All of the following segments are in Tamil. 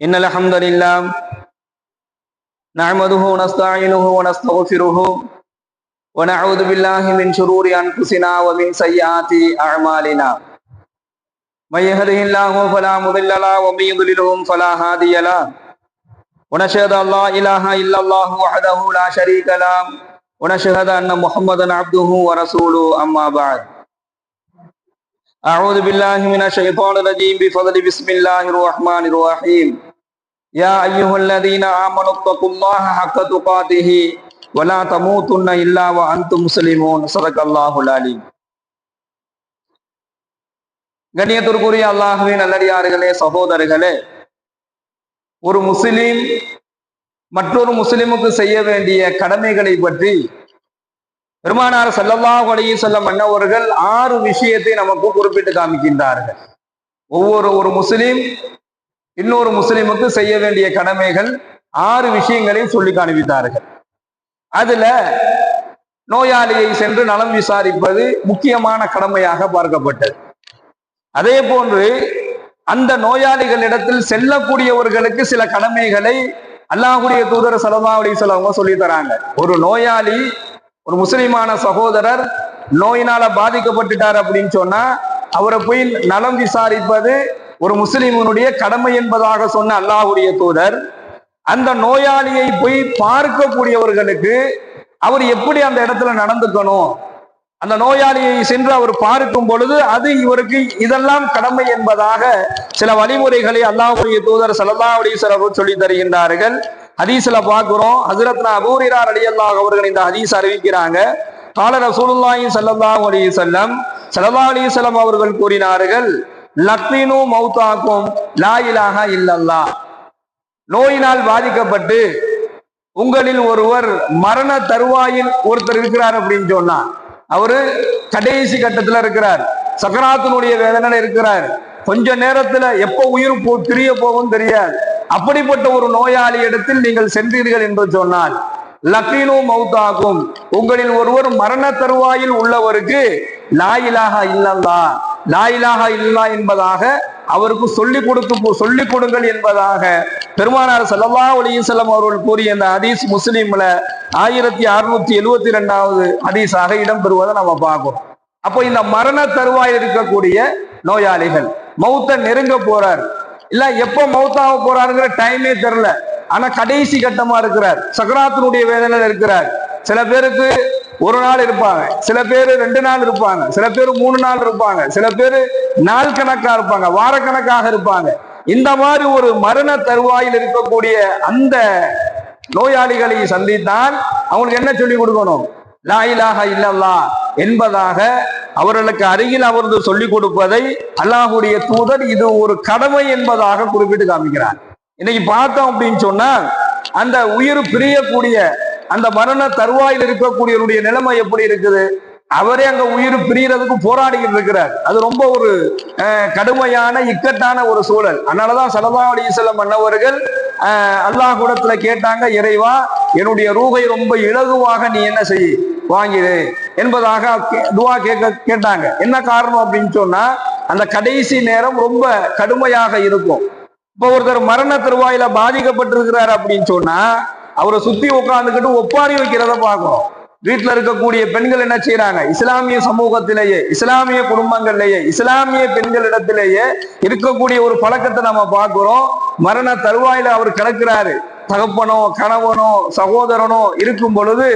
إن الحمد لله نحمده ونستعينه ونستغفره ونعوذ بالله من شرور أنفسنا ومن سيئات أعمالنا من يهده الله فلا مضل له ومن يضلله فلا هادي له ونشهد أن لا إله إلا الله وحده لا شريك له ونشهد أن محمدا عبده ورسوله أما بعد أعوذ بالله من الشيطان الرجيم بفضل بسم الله الرحمن الرحيم يا أيها الذين آمنوا اتقوا الله حق تقاته ولا تموتن إلا وأنتم مسلمون صدق الله العليم. கண்ணியத்திற்குரிய அல்லாஹ்வின் நல்லடியார்களே, சகோதரர்களே, ஒரு முஸ்லிம் மற்றொரு முஸ்லிமுக்கு செய்ய வேண்டிய கடமைகளை பற்றி பெருமானார் ஸல்லல்லாஹு அலைஹி வஸல்லம் அன்னவர்கள் 6 விஷயத்தை நமக்கு குறிப்பிட்டு காமிக்கின்றார்கள். ஒரு முஸ்லிம் இன்னொரு முஸ்லிமுக்கு செய்ய வேண்டிய கடமைகள் 6 விஷயங்களை சொல்லி காண்பித்தார்கள். அதுல நோயாளியை சென்று நலம் விசாரிப்பது முக்கியமான கடமையாக பார்க்கப்பட்டது. அதே போன்று அந்த நோயாளிகளிடத்தில் செல்லக்கூடியவர்களுக்கு சில கடமைகளை அல்லாஹ்வுடைய தூதர் ஸல்லல்லாஹு அலைஹி வஸல்லம் சொல்லி தராங்க. ஒரு நோயாளி, ஒரு முஸ்லிமான சகோதரர் நோயினால பாதிக்கப்பட்டுட்டார் அப்படின்னு சொன்னா அவரை போய் நலம் விசாரிப்பது ஒரு முஸ்லிமுடைய கடமை என்பதாக சொன்ன அல்லாஹ்வுடைய தூதர், அந்த நோயாளியை போய் பார்க்கக்கூடியவர்களுக்கு அவர் எப்படி அந்த இடத்துல நடந்துக்கணும், அந்த நோயாளியை சென்று அவர் பார்க்கும் பொழுது அது இவருக்கு இதெல்லாம் கடமை என்பதாக சில வழிமுறைகளை அல்லாஹ்வுடைய தூதர் ஸல்லல்லாஹு அலைஹி வஸல்லம் சொல்லி தருகின்றார்கள். ஹதீஸ்ல பார்க்கிறோம், ஹஜ்ரத்னா அபூ ஹுரைரா ரலியல்லாஹு அவர்கள் இந்த ஹதீஸ் அறிவிக்கிறாங்க. கால ரசூலுல்லாஹி ஸல்லல்லாஹு அலைஹி வஸல்லம் அவர்கள் கூறினார்கள், லக்னு மௌதாக்கும் லா இலாஹா இல்லல்லாஹ். நோயினால் பாதிக்கப்பட்டு உங்களில் ஒருவர் மரண தருவாயில் ஒருத்தர் இருக்கிறார் அப்படின்னு சொன்னா, அவரு கடைசி கட்டத்துல இருக்கிறார், சக்கராத்தினுடைய வேதனையில இருக்கிறார், கொஞ்ச நேரத்துல எப்ப உயிர் பிரிய போகும் தெரியாது. அப்படிப்பட்ட ஒரு நோயாளி இடத்தில் நீங்கள் சென்றீர்கள் என்று சொன்னால், லக்னு மௌதாக்கும் உங்களில் ஒருவர் மரண தருவாயில் உள்ளவருக்கு லா இலாஹா இல்லல்லாஹ், லா இலாஹா இல்லல்லாஹ் என்பதாக அவருக்கு சொல்லிக் கொடுங்கள் என்பதாக பெருமானார் ஸல்லல்லாஹு அலைஹி வஸல்லம் அவர்கள் கூறிய இந்த ஹதீஸ் முஸ்லிம்ல 1672வது ஹதீஸாக இடம்பெறுவதை நம்ம பார்க்கிறோம். அப்போ இந்த மரண தருவாயில் இருக்கக்கூடிய நோயாளிகள் மௌத்த நெருங்க போறார், இல்ல எப்ப மௌத்தாக போறாருங்கிற டைமே தெரியல, ஆனா கடைசி கட்டமா இருக்கிறார், சக்கராத்தினுடைய வேதனையில இருக்கிறார். சில பேருக்கு ஒரு நாள் இருப்பாங்க, சில பேர் 2 நாள் இருப்பாங்க, சில பேர் 3 நாள் இருப்பாங்க, சில பேர் நாள் கணக்கா இருப்பாங்க, வாரக்கணக்காக இருப்பாங்க. இந்த மாதிரி ஒரு மரண தருவாயில் இருக்கக்கூடிய அந்த நோயாளிகளை சந்தித்தால் அவங்களுக்கு என்ன சொல்லி கொடுக்கணும்? லா இலாஹா இல்லல்லாஹ் என்பதாக அவர்களுக்கு அருகில் அமர்ந்து சொல்லிக் கொடுப்பதை அல்லாஹ்வுடைய தூதர் இது ஒரு கடமை என்பதாக குறிப்பிட்டு காமிக்கிறார். இன்னைக்கு பார்த்தோம் அப்படின்னு சொன்னா, அந்த உயிர் பிரியக்கூடிய அந்த மரண தருவாயில் இருக்கக்கூடியவருடைய நிலைமை எப்படி இருக்குது? அவரே அங்க உயிர் பிரியறதுக்கு போராடிக்கிட்டு இருக்கிறார். அது ரொம்ப ஒரு கடுமையான இக்கட்டான ஒரு சூழல். அதனாலதான் ஸல்லல்லாஹு அலைஹி வஸல்லம் அன்னவர்கள் அல்லாஹ் கூடத்துல கேட்டாங்க, இறைவா என்னுடைய ரூஹை ரொம்ப இலகுவாக நீ என்ன செய் வாங்கிடு என்பதாக துவா கேட்டாங்க. என்ன காரணம் அப்படின்னு சொன்னா, அந்த கடைசி நேரம் ரொம்ப கடுமையாக இருக்கும். இப்போ ஒருத்தர் மரண தருவாயில பாதிக்கப்பட்டிருக்கிறார் அப்படின்னு சொன்னா அவரை சுத்தி உட்கார்ந்துக்கிட்டு ஒப்பாரி வைக்கிறத பார்க்கிறோம். வீட்டுல இருக்கக்கூடிய பெண்கள் என்ன செய்யறாங்க? இஸ்லாமிய சமூகத்திலேயே, இஸ்லாமிய குடும்பங்கள்லேயே, இஸ்லாமிய பெண்களிடத்திலேயே இருக்கக்கூடிய ஒரு பழக்கத்தை நம்ம பார்க்கிறோம். மரண தருவாயில அவர் கிடக்கிறாரு, தகப்பனோ கணவனோ சகோதரனோ இருக்கும் பொழுது,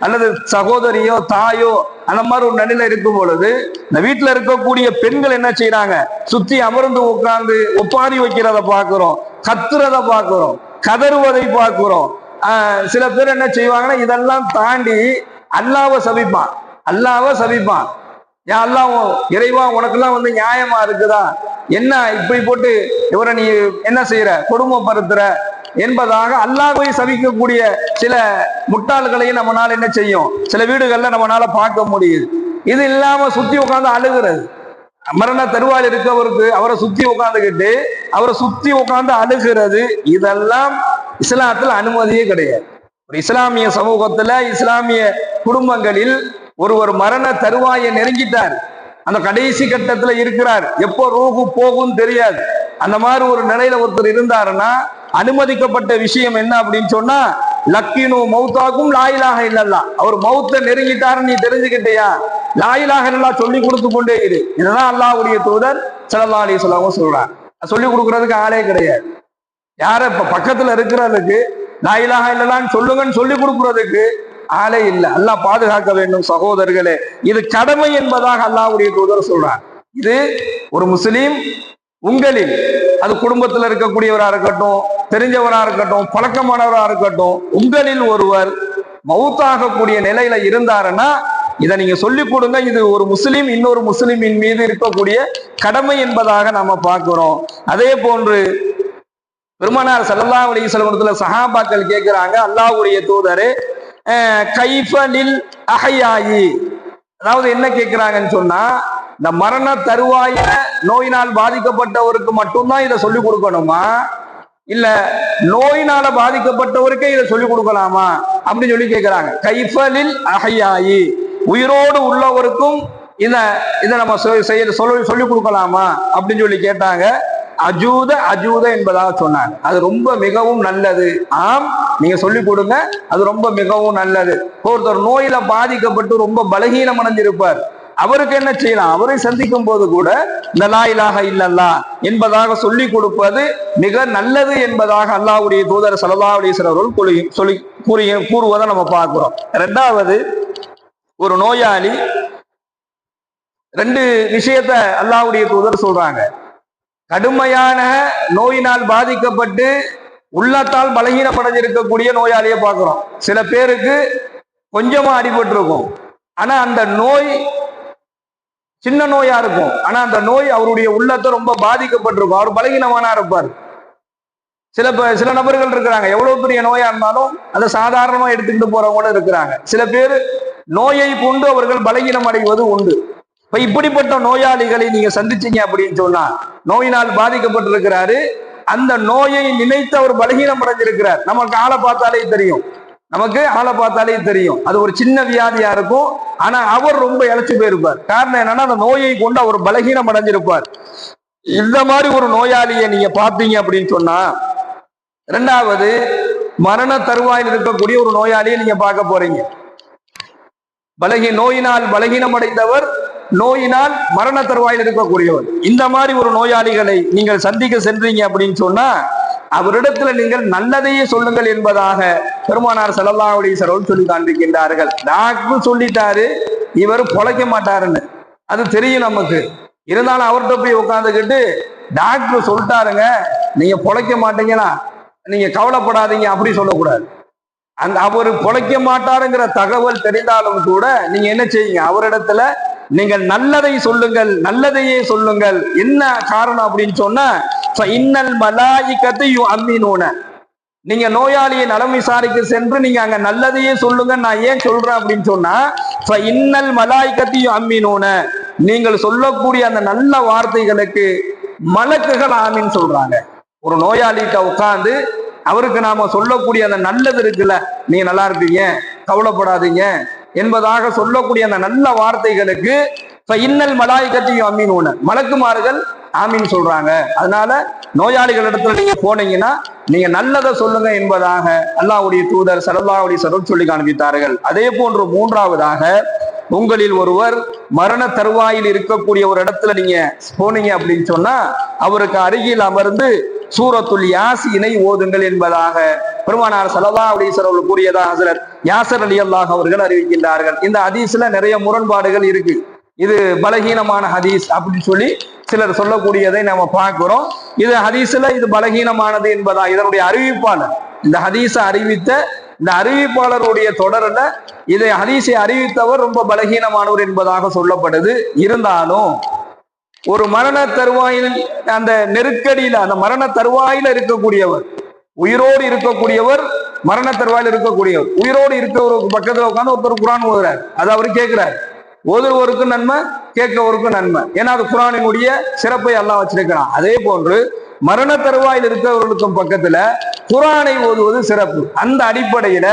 அல்லது சகோதரியோ தாயோ அந்த மாதிரி ஒரு நிலையில இருக்கும் பொழுது, இந்த வீட்டுல இருக்கக்கூடிய பெண்கள் என்ன செய்யறாங்க? சுத்தி அமர்ந்து உட்கார்ந்து ஒப்பாரி வைக்கிறத பார்க்கிறோம், கத்துறத பார்க்கிறோம், கதறுவதை பார்க்கிறோம். சில பேர் என்ன செய்வாங்கன்னா, இதெல்லாம் தாண்டி அல்லாஹ்வை சபிப்பான், யா அல்லாஹ் இறைவா உனக்கெல்லாம் நியாயமா இருக்குதா, என்ன இப்படி போட்டு இவரை நீ என்ன செய்யற, கொடுமைப்படுத்துற என்பதாக அல்லாஹ்வை சபிக்கக்கூடிய சில முட்டாள்களையும் நம்மளால என்ன செய்யும், சில வீடுகள்ல நம்மளால பார்க்க முடியுது. இது இல்லாம சுத்தி உட்கார்ந்து அழுகிறது, மரண தருவாயில் இருக்கவருக்கு அவரை சுத்தி உட்கார்ந்து அழுகிறது, இதெல்லாம் இஸ்லாத்துல அனுமதியே கிடையாது. ஒரு இஸ்லாமிய சமூகத்துல, இஸ்லாமிய குடும்பங்களில் ஒருவர் மரண தருவாயை நெருங்கிட்டார், அந்த கடைசி கட்டத்துல இருக்கிறார், எப்போ ரூஹு போகும் தெரியாது, அந்த மாதிரி ஒரு நிலையில ஒருத்தர் இருந்தாருன்னா அனுமதிக்கப்பட்ட விஷயம் என்ன அப்படின்னு சொன்னா லக்கினு மௌத்தாக்கும் லாயிலாக இல்லல்லா. அவர் மௌத்த நெருங்கிட்டாருன்னு நீ தெரிஞ்சுக்கிட்டியா, லாயிலாக இல்லல்லா சொல்லி கொடுத்து கொண்டே இரு. இதுதான் அல்லாஹ்வுடைய தூதர் ஸல்லல்லாஹு அலைஹி வஸல்லம் சொல்றாங்க. சொல்லி கொடுக்கறதுக்கு ஆளே கிடையாது. யார இப்ப பக்கத்துல இருக்கிறதுக்கு லாயிலாக இல்லல்லான்னு சொல்லுங்கன்னு சொல்லி கொடுக்கறதுக்கு ஆளே இல்லை. அல்லாஹ் பாதுகாக்க வேண்டும் சகோதரர்களே. இது கடமை என்பதாக அல்லாஹ்வுடைய தூதர் சொல்றாங்க. இது ஒரு முஸ்லீம் உங்களில், அது குடும்பத்தில் இருக்கக்கூடியவரா இருக்கட்டும், தெரிஞ்சவரா இருக்கட்டும், பழக்கமானவரா இருக்கட்டும், உங்களில் ஒருவர் மௌத்தாகக்கூடிய நிலையில இருந்தாருன்னா இதை நீங்க சொல்லிக் கொடுங்க. இது ஒரு முஸ்லீம் இன்னொரு முஸ்லிமின் மீது இருக்கக்கூடிய கடமை என்பதாக நாம பார்க்கிறோம். அதே போன்று பெருமானார் ஸல்லல்லாஹு அலைஹி வஸல்லம் சஹாபாக்கள் கேட்கிறாங்க, அல்லாஹ்வுடைய தூதரே கைஃபலில் அஹ்யாயி, அதாவது என்ன கேட்கிறாங்கன்னு சொன்னா, இந்த மரண தருவாயில நோயினால் பாதிக்கப்பட்டவருக்கு மட்டும்தான் இதை சொல்லிக் கொடுக்கணுமா, இல்ல நோயினால பாதிக்கப்பட்டவருக்கே இதை சொல்லிக் கொடுக்கலாமா அப்படின்னு சொல்லி கேட்கிறாங்க. கைஃபலில் அஹ்யாயி, உயிரோடு உள்ளவருக்கும் இதை நம்ம சொல்லிக் கொடுக்கலாமா அப்படின்னு சொல்லி கேட்டாங்க. அஜூத என்பதாக சொன்னாங்க. அது ரொம்ப மிகவும் நல்லது. ஆம், நீங்க சொல்லிக் கொடுங்க, அது ரொம்ப மிகவும் நல்லது. ஒருத்தர் நோயில பாதிக்கப்பட்டு ரொம்ப பலகீனம் அடைஞ்சிருப்பார், அவருக்கு என்ன செய்யலாம், அவரை சந்திக்கும் போது கூட இந்த லா இலாஹ இல்லல்லாஹ் என்பதாக சொல்லிக் கொடுப்பது மிக நல்லது என்பதாக அல்லாஹ்வுடைய தூதர் ஸல்லல்லாஹு அலைஹி வஸல்லம் கூறுவதை நம்ம பார்க்கிறோம். இரண்டாவது, ஒரு நோயாளி ரெண்டு விஷயத்த அல்லாஹ்வுடைய தூதர் சொல்றாங்க. கடுமையான நோயினால் பாதிக்கப்பட்டு உள்ளத்தால் பலகீனப்படைஞ்சிருக்கக்கூடிய நோயாளியை பார்க்கிறோம். சில பேருக்கு கொஞ்சமா அடிபட்டு இருக்கும், ஆனா அந்த நோய் சின்ன நோயா இருக்கும், ஆனா அந்த நோய் அவருடைய உள்ளத்தை ரொம்ப பாதிக்கப்பட்டிருக்கும், அவர் பலகீனமானா இருப்பார். சில நபர்கள் இருக்கிறாங்க, எவ்வளவு பெரிய நோயா இருந்தாலும் அதை சாதாரணமா எடுத்துக்கிட்டு போறவங்களும் இருக்கிறாங்க. சில பேர் நோயை கொண்டு அவர்கள் பலகீனம் அடைவது உண்டு. இப்ப இப்படிப்பட்ட நோயாளிகளை நீங்க சந்திச்சீங்க அப்படின்னு சொன்னா, நோயினால் பாதிக்கப்பட்டிருக்கிறாரு, அந்த நோயை நினைத்து அவர் பலகீனம் அடைஞ்சிருக்கிறார். நமக்கு ஆளை பார்த்தாலே தெரியும், அது ஒரு சின்ன வியாதியா இருக்கும், ஆனா அவர் ரொம்ப இழைச்சு போயிருப்பார். காரணம் என்னன்னா, அந்த நோயை கொண்டு அவர் பலகீனம் அடைஞ்சிருப்பார். இந்த மாதிரி ஒரு நோயாளியை நீங்க பார்த்தீங்க அப்படின்னு சொன்னா, இரண்டாவது, மரண தருவாயில் இருக்கக்கூடிய ஒரு நோயாளியை நீங்க பார்க்க போறீங்க. நோயினால் பலகீனம் அடைந்தவர், நோயினால் மரண தருவாயில் இருக்கக்கூடியவர். இந்த மாதிரி ஒரு நோயாளிகளை நீங்கள் சந்திக்க சென்றீங்க அப்படின்னு சொன்னா, அவரிடத்துல நீங்கள் நல்லதையே சொல்லுங்கள் என்பதாக பெருமானார் ஸல்லல்லாஹு அலைஹி வஸல்லம் சொல்லி காண்பிக்கின்றார்கள். டாக்டர் சொல்லிட்டாரு இவர் பொழைக்க மாட்டாருன்னு, அது தெரியும் நமக்கு. இருந்தாலும் அவர்கிட்ட போய் உட்காந்துக்கிட்டு டாக்டர் சொல்லிட்டாருங்க, நீங்க பொழைக்க மாட்டீங்களா, நீங்க கவலைப்படாதீங்க அப்படி சொல்லக்கூடாது. அவர் பொழைக்க மாட்டாருங்கிற தகவல் தெரிந்தாலும் கூட நீங்க என்ன செய்யுங்க, அவரிடத்துல நீங்கள் நல்லதை சொல்லுங்கள், நல்லதையே சொல்லுங்கள். என்ன காரணம் அப்படின்னு சொன்னா, இன்னல் மலாயிகத்தை யுஅம்மினூன, நீங்க நோயாளியை நலம் விசாரிக்க சென்று நீங்க அங்க நல்லதையே சொல்லுங்க. நான் ஏன் சொல்றேன் அப்படின்னு சொன்னா, இன்னல் மலாயிகத்தை யுஅம்மினூன, நீங்கள் சொல்லக்கூடிய அந்த நல்ல வார்த்தைகளுக்கு மலக்குகள் ஆமீன் சொல்றாங்க. ஒரு நோயாளிகிட்ட உட்கார்ந்து அவருக்கு நாம சொல்லக்கூடிய அந்த நல்லது இருக்குல்ல, நீங்க நல்லா இருப்பீங்க, கவலைப்படாதீங்க என்பதாக சொல்லக்கூடிய அந்த நல்ல வார்த்தைகளுக்கு இன்னல் மலாயிகத்தையும் அமீன், மலக்குமார்கள் ஆமீன் சொல்றாங்க. அதனால நோயாளிகள் இடத்துல நீங்க போனீங்கன்னா நீங்க நல்லதை சொல்லுங்க என்பதாக அல்லாஹ்வுடைய தூதர் ஸல்லல்லாஹு அலைஹி வஸல்லம் சொல்லி காண்பித்தார்கள். அதே போன்று மூன்றாவதாக, உங்களில் ஒருவர் மரண தருவாயில் இருக்கக்கூடிய ஒரு இடத்துல நீங்க போனீங்க அப்படின்னு சொன்னா, அவருக்கு அருகில் அமர்ந்து சூரத்துல் யாசீனை ஓதுங்கள் என்பதாக பெருமானார் ஸல்லல்லாஹு அலைஹி வஸல்லம் கூறியதாக ஹஜ்ரத் யாஸர் ரலியல்லாஹு அவர்கள் அறிவிக்கின்றார்கள். இந்த ஹதீஸ்ல நிறைய முரண்பாடுகள் இருக்கு. இது பலகீனமான ஹதீஸ் அப்படின்னு சொல்லி சிலர் சொல்லக்கூடியதை நம்ம பார்க்கிறோம். இது ஹதீஸ்ல இது பலகீனமானது என்பதா இதனுடைய அறிவிப்பாளர், இந்த ஹதீஸை அறிவித்த இந்த அறிவிப்பாளருடைய தொடர்ல இதை ஹதீஸை அறிவித்தவர் ரொம்ப பலகீனமானவர் என்பதாக சொல்லப்படுது. இருந்தாலும் ஒரு மரண தருவாயில் அந்த நெருக்கடியில, அந்த மரண தருவாயில இருக்கக்கூடியவர், உயிரோடு இருக்கக்கூடியவர், மரண தருவாயில் இருக்கக்கூடியவர், உயிரோடு இருக்கிறவருக்கு பக்கத்துல உட்காந்து ஒருத்தர் குர்ஆன் ஓதுறார், அது அவரு கேட்கிறார். ஓதுறவருக்கும் நன்மை, கேட்கவருக்கும் நன்மை. ஏன்னா அது குர்ஆனினுடைய சிறப்பை அல்லாஹ் வச்சிருக்கிறான். அதே போன்று மரண தருவாயில் இருக்கிறவர்களுக்கும் பக்கத்துல குர்ஆனை ஓதுவது சிறப்பு. அந்த அடிப்படையில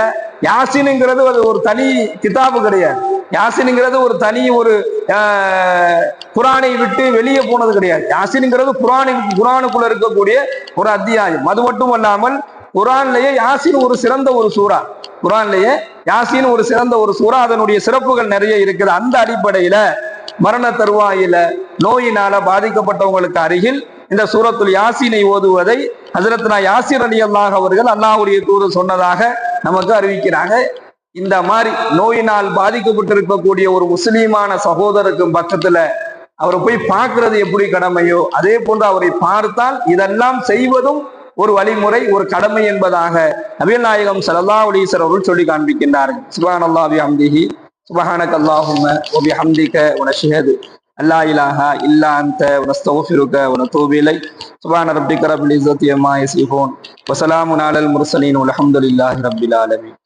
யாசினுங்கிறது அது ஒரு தனி கிதாபு கிடையாது. யாசினுங்கிறது ஒரு தனி ஒரு குரானை விட்டு வெளியே போனது கிடையாது. யாசின்ங்கிறது குரானுக்குள்ள இருக்கக்கூடிய ஒரு அத்தியாயம். அது மட்டும் அல்லாமல் குரான்லயே யாசின் ஒரு சிறந்த ஒரு சூறா. குரான்லயே யாசின் ஒரு சிறந்த ஒரு சூறா. அதனுடைய சிறப்புகள் நிறைய இருக்குது. அந்த அடிப்படையில மரண தருவாயில நோயினால பாதிக்கப்பட்டவங்களுக்கு அருகில் இந்த சூரத்துல் யாசீனை ஓதுவதை ஹஜ்ரத்னா யாசிர் ரலியல்லாஹு அவர்கள் அல்லாஹ்வுடைய தூதர் சொன்னதாக நமக்கு அறிவிக்கிறாங்க. இந்த மாதிரி நோயினால் பாதிக்கப்பட்டிருக்கக்கூடிய ஒரு முஸ்லீமான சகோதரருக்கும் பக்கத்துல அவரை போய் பார்க்கிறது எப்படி கடமையோ அதே போன்று அவரை பார்த்தால் இதெல்லாம் செய்வதும் ஒரு வழிமுறை, ஒரு கடமை என்பதாக நபிகள் நாயகம் ஸல்லல்லாஹு அலைஹி வஸல்லம் அவர்கள் சொல்லி காண்பிக்கின்றார்கள். சுப்ஹானல்லாஹி வ பிஹம்திஹி சுப்ஹானக அல்லாஹும்ம வ பிஹம்திக வ நஷ்ஹது அல்லா இலாஹா இல்லா அன்த வ நஸ்தக்ஃபிருக வ நதூபு இலைக். சுப்ஹான ரப்பிக ரப்பில் இஸ்ஸத்தி அம்மா யசிஃபூன் வ ஸலாமுன் அலல் முர்ஸலீன் வல்ஹம்துலில்லாஹி ரப்பில் ஆலமீன்.